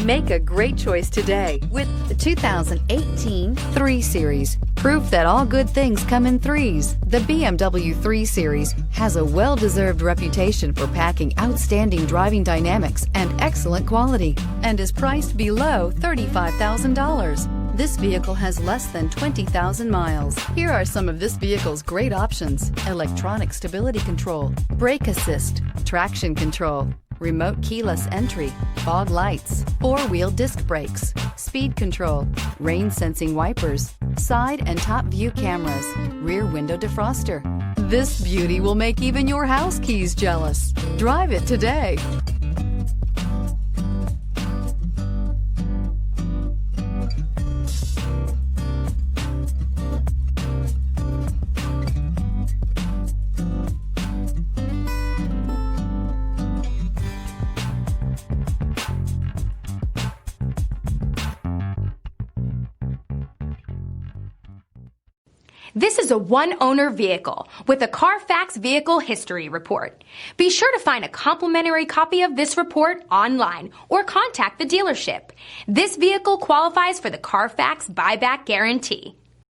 Make a great choice today with the 2018 3 Series. Proof that all good things come in threes. The BMW 3 Series has a well-deserved reputation for packing outstanding driving dynamics and excellent quality, and is priced below $35,000. This vehicle has less than 20,000 miles. Here are some of this vehicle's great options: electronic stability control, brake assist, traction control, remote keyless entry, fog lights, 4-wheel disc brakes, speed control, rain sensing wipers, side and top view cameras, rear window defroster. This beauty will make even your house keys jealous. Drive it today. This is a one-owner vehicle with a Carfax Vehicle History Report. Be sure to find a complimentary copy of this report online or contact the dealership. This vehicle qualifies for the Carfax Buyback Guarantee.